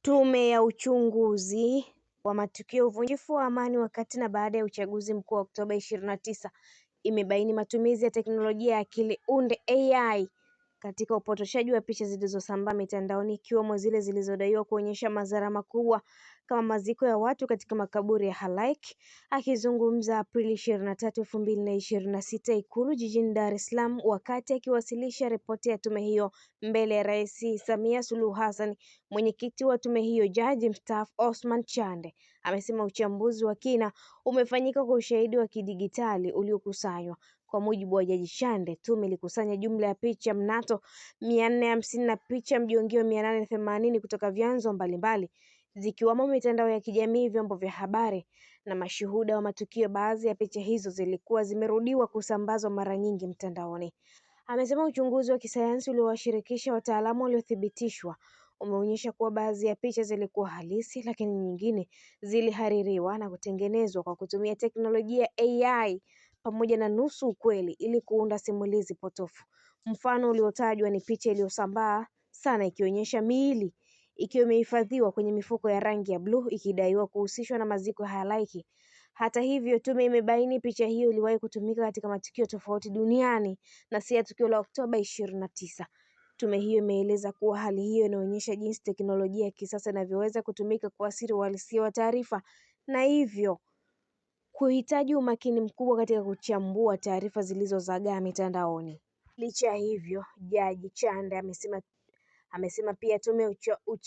Tume ya uchunguzi wa matukio ya uvunjifu wa amani wakati na baada ya uchaguzi mkuu wa Oktoba 29 imebaini matumizi ya teknolojia ya akili unde AI katika upotoshaji wa picha zilizosambaa mitandaoni, ikiwemo zile zilizodaiwa kuonyesha madhara makubwa kama maziko ya watu katika makaburi ya halaiki. Akizungumza Aprili 23, 2026 Ikulu jijini Dar es Salaam wakati akiwasilisha ripoti ya tume hiyo mbele ya Rais Samia Suluhu Hassan, mwenyekiti wa tume hiyo Jaji mstaafu Osman Chande amesema uchambuzi wa kina umefanyika kwa ushahidi wa kidigitali uliokusanywa. Kwa mujibu wa Jaji Chande, tume ilikusanya jumla ya picha mnato 450 na picha mjongeo 880 kutoka vyanzo mbalimbali zikiwamo mitandao ya kijamii, vyombo vya habari na mashuhuda wa matukio. Baadhi ya picha hizo zilikuwa zimerudiwa kusambazwa mara nyingi mtandaoni. Amesema uchunguzi wa kisayansi uliowashirikisha wataalamu waliothibitishwa umeonyesha kuwa baadhi ya picha zilikuwa halisi, lakini nyingine zilihaririwa na kutengenezwa kwa kutumia teknolojia AI pamoja na nusu ukweli ili kuunda simulizi potofu. Mfano uliotajwa ni picha iliyosambaa sana ikionyesha miili ikiwa imehifadhiwa kwenye mifuko ya rangi ya bluu ikidaiwa kuhusishwa na maziko ya halaiki. Hata hivyo, tume imebaini picha hiyo iliwahi kutumika katika matukio tofauti duniani na si ya tukio la Oktoba 29. Tume hiyo imeeleza kuwa hali hiyo inaonyesha jinsi teknolojia ya kisasa inavyoweza kutumika kuathiri uhalisia wa taarifa na hivyo kuhitaji umakini mkubwa katika kuchambua taarifa zilizozagaa mitandaoni. Licha ya hivyo, Jaji Chande amesema pia tume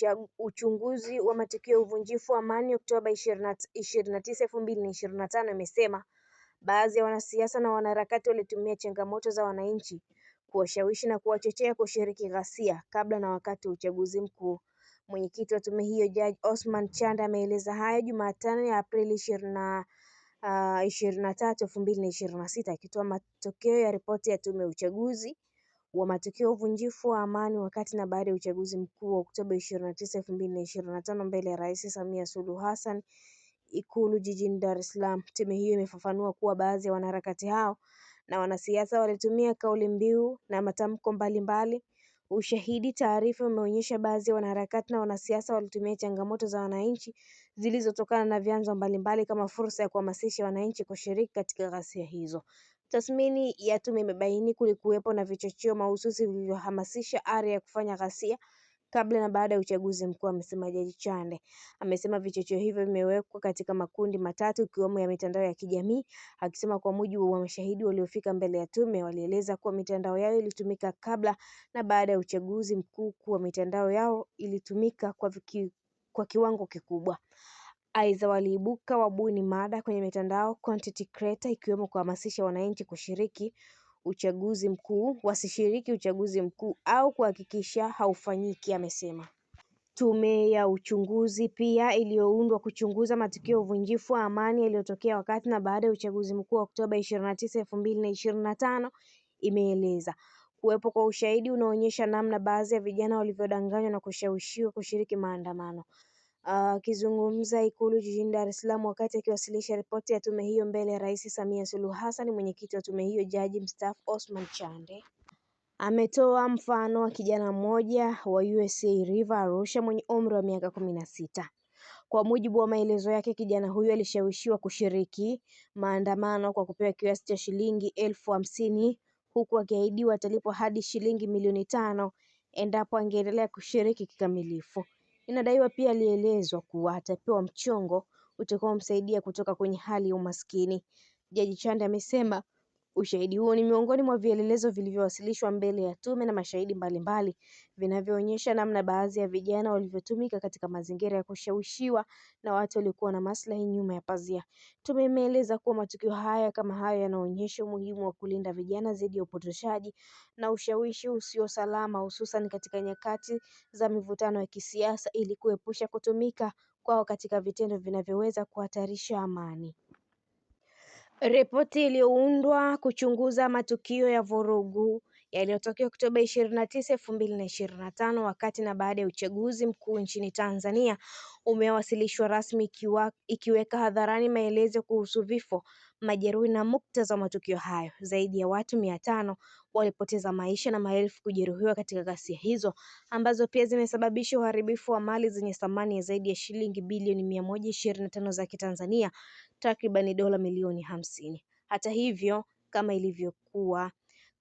ya uchunguzi wa matukio ya uvunjifu wa amani Oktoba 29, 2025 imesema baadhi ya wanasiasa na wanaharakati walitumia changamoto za wananchi kuwashawishi na kuwachochea kushiriki ghasia kabla na wakati wa uchaguzi mkuu. Mwenyekiti wa tume hiyo Jaji Osman Chande ameeleza haya Jumatano ya Aprili 23, 2026 akitoa matokeo ya ripoti ya tume ya uchaguzi wa matukio ya uvunjifu wa amani wakati na baada ya uchaguzi mkuu wa Oktoba 29, 2025 mbele ya Rais Samia Suluhu Hassan Ikulu jijini Dar es Salaam. Tume hiyo imefafanua kuwa baadhi ya wanaharakati hao na wanasiasa walitumia kauli mbiu na matamko mbalimbali. Ushahidi taarifa umeonyesha baadhi ya wanaharakati na wanasiasa walitumia changamoto za wananchi zilizotokana na vyanzo mbalimbali kama fursa ya kuhamasisha wananchi kushiriki katika ghasia hizo. Tathmini ya tume imebaini kulikuwepo na vichocheo mahususi vilivyohamasisha ari ya kufanya ghasia kabla na baada ya uchaguzi mkuu, amesema Jaji Chande. Amesema vichocheo hivyo vimewekwa katika makundi matatu ikiwemo ya mitandao ya kijamii, akisema kwa mujibu wa mashahidi waliofika mbele ya tume walieleza kuwa mitandao yao ilitumika kabla na baada ya uchaguzi mkuu, kuwa mitandao yao ilitumika kwa kiwango kikubwa. Aidha, waliibuka wabuni mada kwenye mitandao content creator, ikiwemo kuhamasisha wananchi wasishiriki uchaguzi mkuu au kuhakikisha haufanyiki, amesema. Tume ya uchunguzi pia iliyoundwa kuchunguza matukio ya uvunjifu wa amani yaliyotokea wakati na baada ya uchaguzi mkuu wa Oktoba 29, 2025 imeeleza kuwepo kwa ushahidi unaonyesha namna baadhi ya vijana walivyodanganywa na kushawishiwa kushiriki maandamano. Akizungumza Ikulu jijini Dar es Salaam wakati akiwasilisha ripoti ya tume hiyo mbele ya Rais Samia Suluhu Hassan, mwenyekiti wa tume hiyo Jaji mstaafu Osman Chande ametoa mfano wa kijana mmoja wa USA River Arusha mwenye umri wa miaka 16. Kwa mujibu wa maelezo yake, kijana huyo alishawishiwa kushiriki maandamano kwa kupewa kiasi cha shilingi 50,000 huku akiahidiwa atalipwa hadi shilingi milioni 5 endapo angeendelea kushiriki kikamilifu. Inadaiwa pia alielezwa kuwa atapewa mchongo utakaomsaidia kutoka kwenye hali ya umaskini. Jaji Chande amesema ushahidi huo ni miongoni mwa vielelezo vilivyowasilishwa mbele ya tume na mashahidi mbalimbali vinavyoonyesha namna baadhi ya vijana walivyotumika katika mazingira ya kushawishiwa na watu waliokuwa na maslahi nyuma ya pazia. Tume imeeleza kuwa matukio haya kama hayo yanaonyesha umuhimu wa kulinda vijana dhidi ya upotoshaji na ushawishi usio salama, hususan katika nyakati za mivutano ya kisiasa, ili kuepusha kutumika kwao katika vitendo vinavyoweza kuhatarisha amani. Ripoti iliyoundwa kuchunguza matukio ya vurugu yaliyotokea Oktoba 29, 2025 wakati na baada ya uchaguzi mkuu nchini Tanzania umewasilishwa rasmi ikiweka hadharani maelezo kuhusu vifo, majeruhi na muktadha wa matukio hayo. Zaidi ya watu 500 walipoteza maisha na maelfu kujeruhiwa katika ghasia hizo ambazo pia zimesababisha uharibifu wa mali zenye thamani ya zaidi ya shilingi bilioni 125 za Kitanzania, takriban dola milioni 50. Hata hivyo, kama ilivyokuwa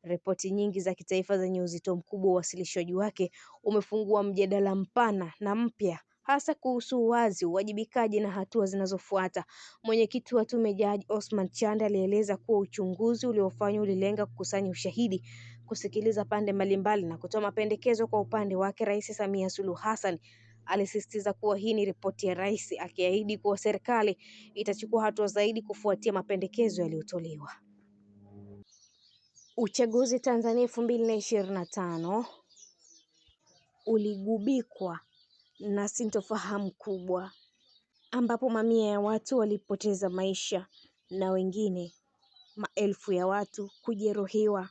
ripoti nyingi za kitaifa zenye uzito mkubwa, uwasilishwaji wake umefungua mjadala mpana na mpya, hasa kuhusu uwazi, uwajibikaji na hatua zinazofuata. Mwenyekiti wa tume Jaji Osman Chande alieleza kuwa uchunguzi uliofanywa ulilenga kukusanya ushahidi, kusikiliza pande mbalimbali na kutoa mapendekezo. Kwa upande wake, Rais Samia Suluhu Hassan alisisitiza kuwa hii ni ripoti ya rais, akiahidi kuwa serikali itachukua hatua zaidi kufuatia mapendekezo yaliyotolewa. Uchaguzi Tanzania 2025 uligubikwa na sintofahamu kubwa, ambapo mamia ya watu walipoteza maisha na wengine maelfu ya watu kujeruhiwa,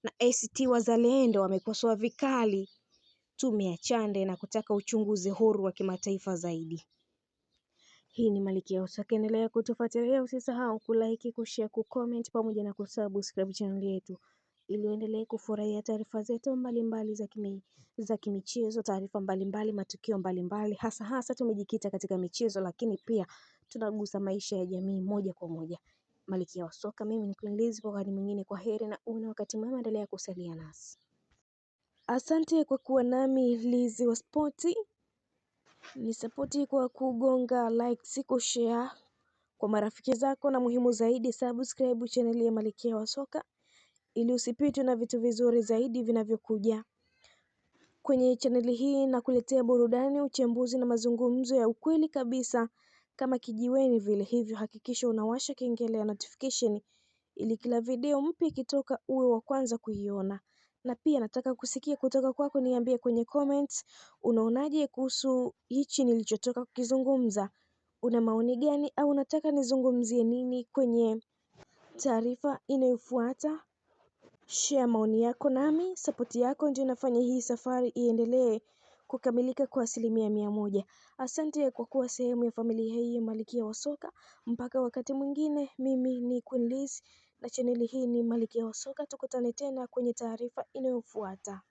na ACT Wazalendo wamekosoa vikali tume ya Chande na kutaka uchunguzi huru wa kimataifa zaidi. Hii ni Malkia Usaka, endelea kutufuatilia, usisahau kulike, kushare, kucomment pamoja na kusubscribe channel yetu ili uendelee kufurahia taarifa zetu mbalimbali za kimichezo, taarifa mbalimbali, matukio mbalimbali, hasa tumejikita katika michezo, lakini pia tunagusa maisha ya jamii moja kwa moja. Malkia wa Soka, mimi ni Queen Liz, kwa wakati mwingine, kwa heri na una wakati mwema, endelea kusalia nasi. Asante kwa kuwa nami. Liz wa Spoti, ni sapoti kwa kugonga like, kushare kwa marafiki zako, na muhimu zaidi subscribe channel ya Malkia wa Soka ili usipitwe na vitu vizuri zaidi vinavyokuja kwenye chaneli hii, na kuletea burudani, uchambuzi na mazungumzo ya ukweli kabisa kama kijiweni vile. Hivyo hakikisha unawasha kengele ya notification ili kila video mpya ikitoka uwe wa kwanza kuiona. Na pia nataka kusikia kutoka kwako, niambie kwenye comments unaonaje kuhusu hichi nilichotoka kukizungumza. Una maoni gani au unataka nizungumzie nini kwenye taarifa inayofuata? Share maoni yako nami, sapoti yako ndio inafanya hii safari iendelee kukamilika kwa 100%. Asante kwa kuwa sehemu ya familia hii ya Malkia wa Soka. Mpaka wakati mwingine, mimi ni Queen Liz na chaneli hii ni Malkia wa Soka. Tukutane tena kwenye taarifa inayofuata.